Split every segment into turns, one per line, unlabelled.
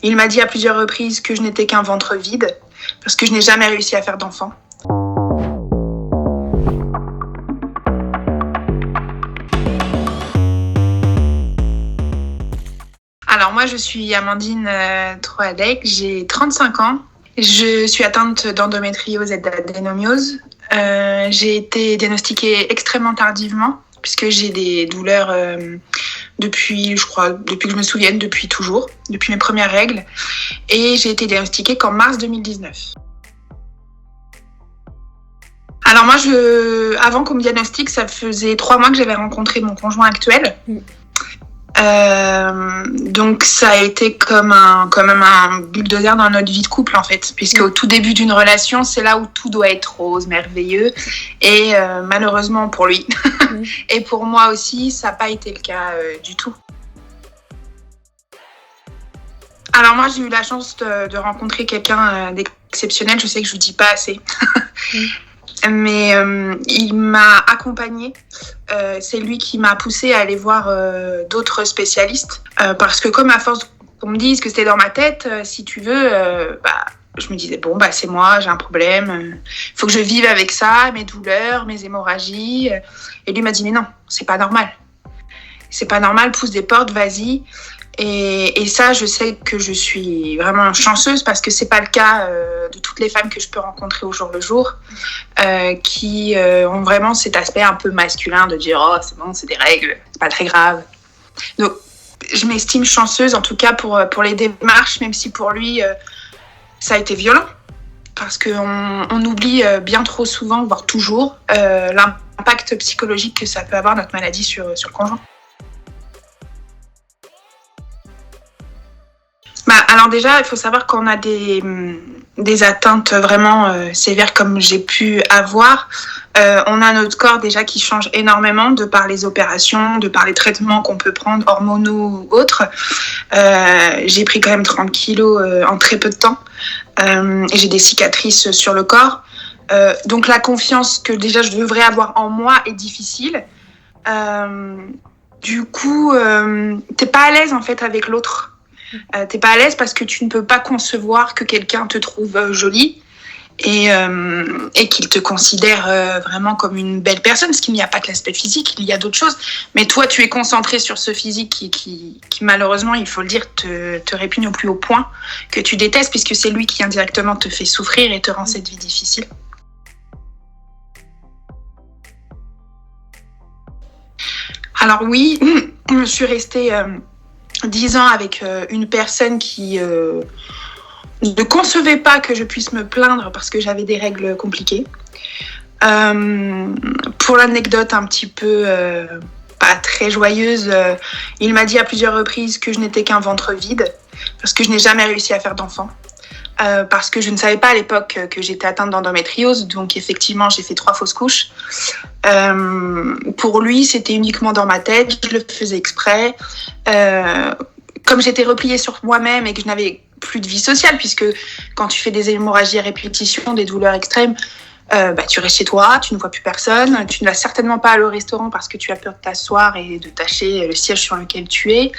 il m'a dit à plusieurs reprises que je n'étais qu'un ventre vide, parce que je n'ai jamais réussi à faire d'enfant. Alors moi, je suis Amandine Troadec, j'ai 35 ans. Je suis atteinte d'endométriose et d'adénomiose. J'ai été diagnostiquée extrêmement tardivement, puisque j'ai des douleurs depuis que je me souvienne, depuis toujours, depuis mes premières règles. Et j'ai été diagnostiquée qu'en mars 2019. Alors moi, avant qu'on me diagnostique, ça faisait 3 mois que j'avais rencontré mon conjoint actuel. Donc ça a été comme un bulldozer dans notre vie de couple en fait, puisque au tout début d'une relation, c'est là où tout doit être rose, merveilleux, et malheureusement pour lui et pour moi aussi, ça n'a pas été le cas du tout. Alors moi, j'ai eu la chance de rencontrer quelqu'un d'exceptionnel. Je sais que je ne vous dis pas assez. Mais il m'a accompagnée. C'est lui qui m'a poussée à aller voir d'autres spécialistes. Parce que comme à force qu'on me dise que c'était dans ma tête, si tu veux, je me disais, c'est moi, j'ai un problème. Il faut que je vive avec ça, mes douleurs, mes hémorragies. Et lui m'a dit, mais non, c'est pas normal. C'est pas normal, pousse des portes, vas-y. Et ça, je sais que je suis vraiment chanceuse parce que c'est pas le cas de toutes les femmes que je peux rencontrer au jour le jour qui ont vraiment cet aspect un peu masculin de dire « Oh, c'est bon, c'est des règles, c'est pas très grave ». Donc, je m'estime chanceuse en tout cas pour les démarches, même si pour lui, ça a été violent. Parce qu'on oublie bien trop souvent, voire toujours, l'impact psychologique que ça peut avoir notre maladie sur le conjoint. Alors déjà, il faut savoir qu'on a des atteintes vraiment sévères comme j'ai pu avoir. On a notre corps déjà qui change énormément de par les opérations, de par les traitements qu'on peut prendre, hormonaux ou autres. J'ai pris quand même 30 kilos en très peu de temps. Et j'ai des cicatrices sur le corps. Donc la confiance que déjà je devrais avoir en moi est difficile. Du coup, t'es pas à l'aise en fait avec l'autre. T'es pas à l'aise parce que tu ne peux pas concevoir que quelqu'un te trouve jolie et qu'il te considère vraiment comme une belle personne, parce qu'il n'y a pas que l'aspect physique, il y a d'autres choses. Mais toi, tu es concentré sur ce physique qui malheureusement, il faut le dire, te répugne au plus haut point, que tu détestes, puisque c'est lui qui indirectement te fait souffrir et te rend cette vie difficile. Alors oui, je suis restée 10 ans avec une personne qui ne concevait pas que je puisse me plaindre parce que j'avais des règles compliquées. Pour l'anecdote un petit peu pas très joyeuse, il m'a dit à plusieurs reprises que je n'étais qu'un ventre vide parce que je n'ai jamais réussi à faire d'enfant. Parce que je ne savais pas à l'époque que j'étais atteinte d'endométriose, donc effectivement j'ai fait 3 fausses couches. Pour lui, c'était uniquement dans ma tête, je le faisais exprès. Comme j'étais repliée sur moi-même et que je n'avais plus de vie sociale, puisque quand tu fais des hémorragies à répétition, des douleurs extrêmes, tu restes chez toi, tu ne vois plus personne, tu ne vas certainement pas aller au restaurant parce que tu as peur de t'asseoir et de tâcher le siège sur lequel tu es.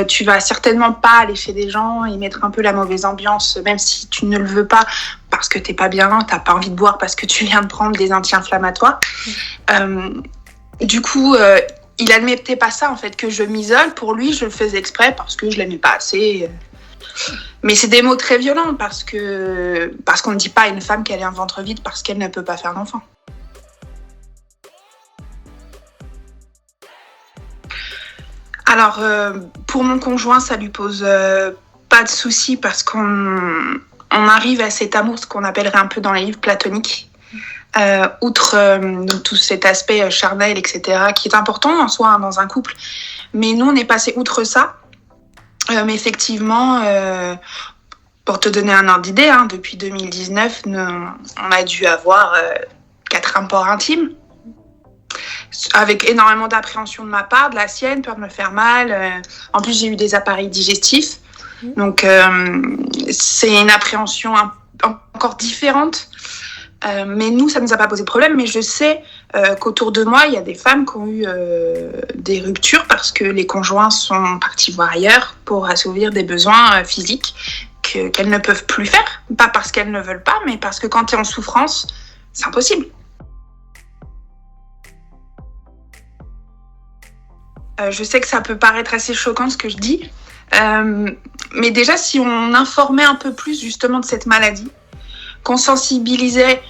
Tu vas certainement pas aller chez des gens et mettre un peu la mauvaise ambiance, même si tu ne le veux pas, parce que t'es pas bien, t'as pas envie de boire parce que tu viens de prendre des anti-inflammatoires. Du coup, il admettait pas ça en fait, que je m'isole. Pour lui, je le faisais exprès parce que je l'aimais pas assez. Mais c'est des mots très violents parce qu'on ne dit pas à une femme qu'elle est un ventre vide parce qu'elle ne peut pas faire d'enfant. Alors, pour mon conjoint, ça lui pose pas de soucis parce qu'on arrive à cet amour, ce qu'on appellerait un peu dans les livres platoniques. Outre donc, tout cet aspect charnel, etc., qui est important en soi dans un couple. Mais nous, on est passé outre ça. Mais effectivement, pour te donner un ordre d'idée, depuis 2019, on a dû avoir 4 rapports intimes, avec énormément d'appréhension de ma part, de la sienne, peur de me faire mal. En plus, j'ai eu des appareils digestifs. Donc, c'est une appréhension encore différente. Mais nous, ça ne nous a pas posé de problème. Mais je sais qu'autour de moi, il y a des femmes qui ont eu des ruptures parce que les conjoints sont partis voir ailleurs pour assouvir des besoins physiques qu'elles ne peuvent plus faire. Pas parce qu'elles ne veulent pas, mais parce que quand tu es en souffrance, c'est impossible. Je sais que ça peut paraître assez choquant ce que je dis, mais déjà si on informait un peu plus justement de cette maladie, qu'on sensibilisait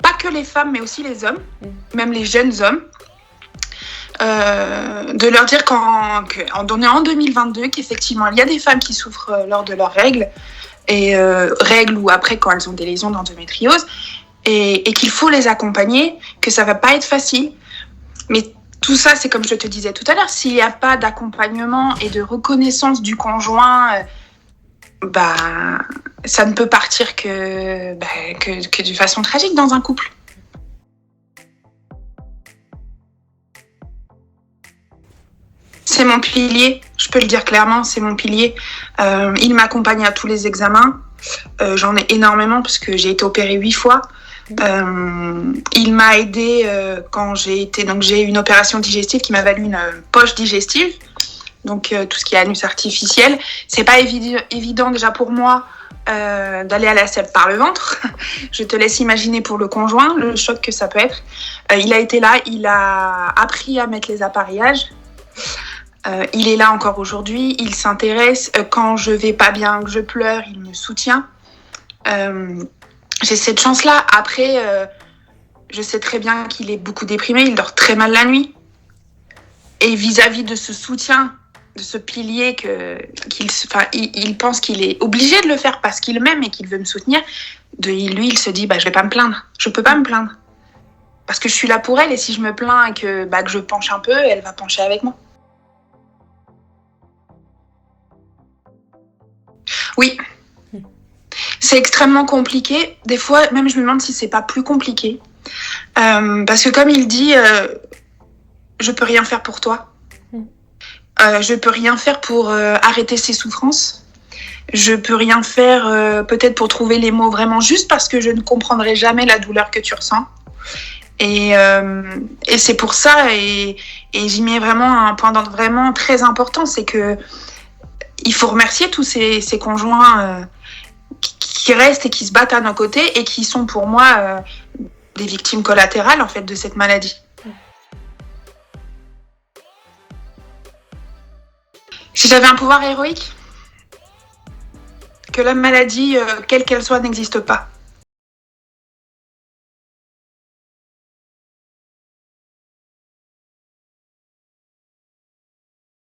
pas que les femmes mais aussi les hommes, même les jeunes hommes, de leur dire qu'on est en 2022, qu'effectivement il y a des femmes qui souffrent lors de leurs règles, et règles ou après quand elles ont des lésions d'endométriose, et qu'il faut les accompagner, que ça va pas être facile, mais tout ça, c'est comme je te disais tout à l'heure, s'il n'y a pas d'accompagnement et de reconnaissance du conjoint, ça ne peut partir que de façon tragique dans un couple. C'est mon pilier, je peux le dire clairement, c'est mon pilier. Il m'accompagne à tous les examens. J'en ai énormément parce que j'ai été opérée 8 fois. Il m'a aidée quand j'ai eu une opération digestive qui m'a valu une poche digestive, donc tout ce qui est anus artificiel. C'est pas évident déjà pour moi d'aller à la selle par le ventre. Je te laisse imaginer pour le conjoint le choc que ça peut être. Il a été là, il a appris à mettre les appareillages. Il est là encore aujourd'hui, il s'intéresse. Quand je vais pas bien, que je pleure, il me soutient. J'ai cette chance-là. Après, je sais très bien qu'il est beaucoup déprimé, il dort très mal la nuit. Et vis-à-vis de ce soutien, de ce pilier il pense qu'il est obligé de le faire parce qu'il m'aime et qu'il veut me soutenir, lui, il se dit, je vais pas me plaindre. Je peux pas me plaindre. Parce que je suis là pour elle et si je me plains et que je penche un peu, elle va pencher avec moi. Oui. C'est extrêmement compliqué. Des fois, même je me demande si c'est pas plus compliqué. Parce que comme il dit, je peux rien faire pour toi. Je peux rien faire pour arrêter ses souffrances. Je peux rien faire peut-être pour trouver les mots vraiment justes parce que je ne comprendrai jamais la douleur que tu ressens. Et c'est pour ça, et j'y mets vraiment un point d'ordre vraiment très important, c'est que il faut remercier tous ces conjoints qui restent et qui se battent à nos côtés et qui sont pour moi des victimes collatérales en fait de cette maladie. Si j'avais un pouvoir héroïque, que la maladie, quelle qu'elle soit, n'existe pas.